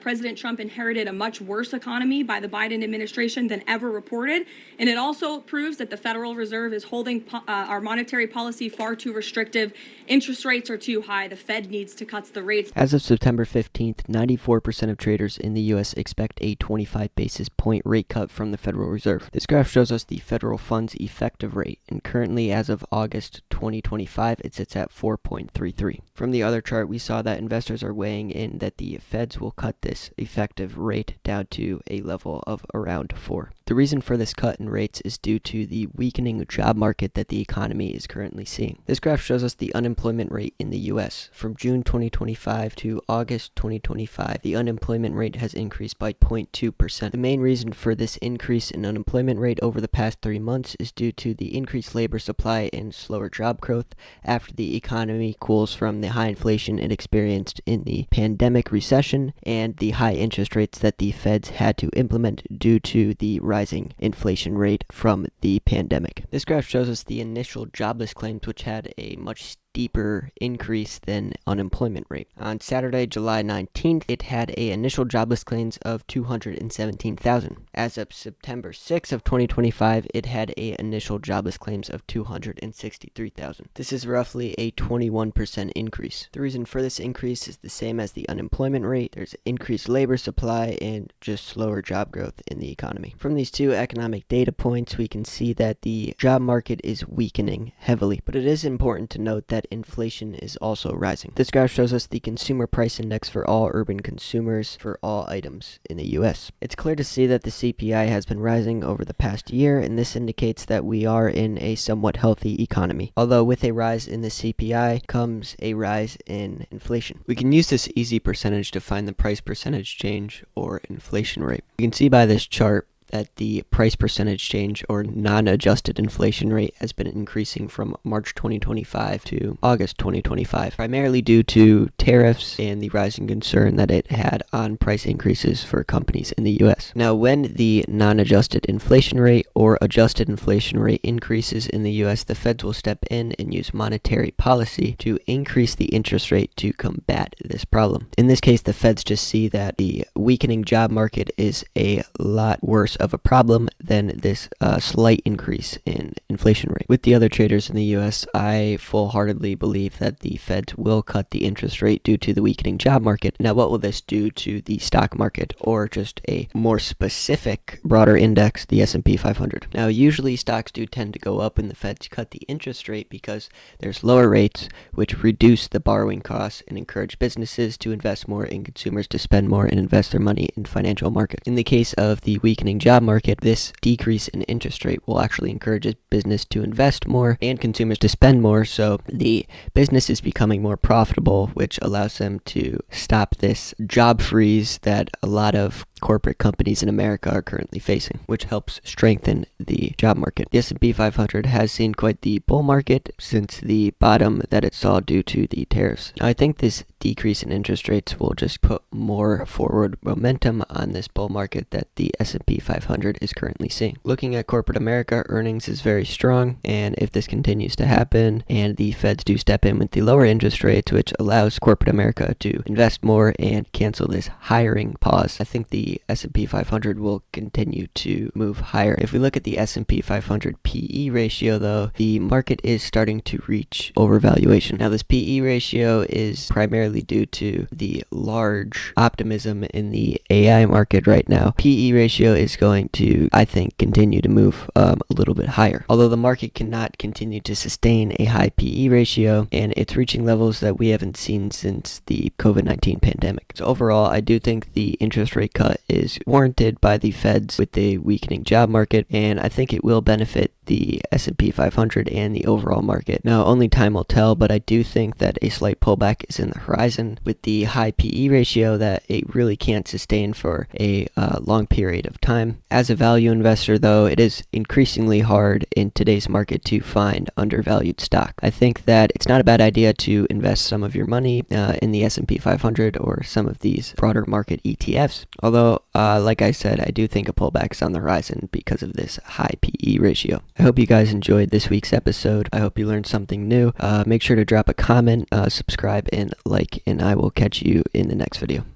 President Trump inherited a much worse economy by the Biden administration than ever reported. And it also proves that the Federal Reserve is holding our monetary policy far too restrictive. Interest rates are too high. The Fed needs to cut the rates. As of September 15th, 94% of traders in the U.S. expect a 25 basis point rate cut from the Federal Reserve. This graph shows us the federal funds effective rate, and currently as of August 2025, it sits at 4.33. From the other chart, we saw that investors are weighing in that the Feds will cut this effective rate down to a level of around 4. The reason for this cut in rates is due to the weakening job market that the economy is currently seeing. This graph shows us the unemployment rate in the U.S. From June 2025 to August 2025, the unemployment rate has increased by 0.2%. The main reason for this increase in unemployment rate over the past 3 months is due to the increased labor supply and slower job growth after the economy cools from the high inflation it experienced in the pandemic recession and the high interest rates that the Feds had to implement due to the rising inflation rate from the pandemic. This graph shows us the initial jobless claims, which had a much steeper increase than unemployment rate. On Saturday, July 19th, it had a initial jobless claims of 217,000. As of September 6th of 2025, it had a initial jobless claims of 263,000. This is roughly a 21% increase. The reason for this increase is the same as the unemployment rate. There's increased labor supply and just slower job growth in the economy. From these two economic data points, we can see that the job market is weakening heavily, but it is important to note that inflation is also rising. This graph shows us the consumer price index for all urban consumers for all items in the U.S. It's clear to see that the CPI has been rising over the past year, and this indicates that we are in a somewhat healthy economy. Although with a rise in the CPI comes a rise in inflation. We can use this easy percentage to find the price percentage change or inflation rate. You can see by this chart that the price percentage change or non-adjusted inflation rate has been increasing from March 2025 to August 2025, primarily due to tariffs and the rising concern that it had on price increases for companies in the U.S. Now, when the non-adjusted inflation rate or adjusted inflation rate increases in the U.S., the Feds will step in and use monetary policy to increase the interest rate to combat this problem. In this case, the Feds just see that the weakening job market is a lot worse of a problem than this slight increase in inflation rate. With the other traders in the U.S., I full-heartedly believe that the Fed will cut the interest rate due to the weakening job market. Now, what will this do to the stock market, or just a more specific, broader index, the S&P 500? Now, usually stocks do tend to go up when the Feds cut the interest rate because there's lower rates, which reduce the borrowing costs and encourage businesses to invest more and consumers to spend more and invest their money in financial markets. In the case of the weakening job market, this decrease in interest rate will actually encourage a business to invest more and consumers to spend more, so the business is becoming more profitable, which allows them to stop this job freeze that a lot of corporate companies in America are currently facing, which helps strengthen the job market. The S&P 500 has seen quite the bull market since the bottom that it saw due to the tariffs. I think this decrease in interest rates will just put more forward momentum on this bull market that the S&P 500 is currently seeing. Looking at corporate America, earnings is very strong, and if this continues to happen and the Feds do step in with the lower interest rates, which allows corporate America to invest more and cancel this hiring pause, I think the S&P 500 will continue to move higher. If we look at the S&P 500 PE ratio, though, the market is starting to reach overvaluation. Now, this PE ratio is primarily due to the large optimism in the AI market right now. PE ratio is going to, I think, continue to move a little bit higher. Although the market cannot continue to sustain a high PE ratio, and it's reaching levels that we haven't seen since the COVID-19 pandemic. So overall, I do think the interest rate cut is warranted by the Feds with the weakening job market, and I think it will benefit the S&P 500 and the overall market. Now, only time will tell, but I do think that a slight pullback is in the horizon with the high PE ratio that it really can't sustain for a long period of time. As a value investor, though, it is increasingly hard in today's market to find undervalued stock. I think that it's not a bad idea to invest some of your money in the S&P 500 or some of these broader market ETFs, although like I said, I do think a pullback is on the horizon because of this high PE ratio. I hope you guys enjoyed this week's episode. I hope you learned something new. Make sure to drop a comment, subscribe, and like, and I will catch you in the next video.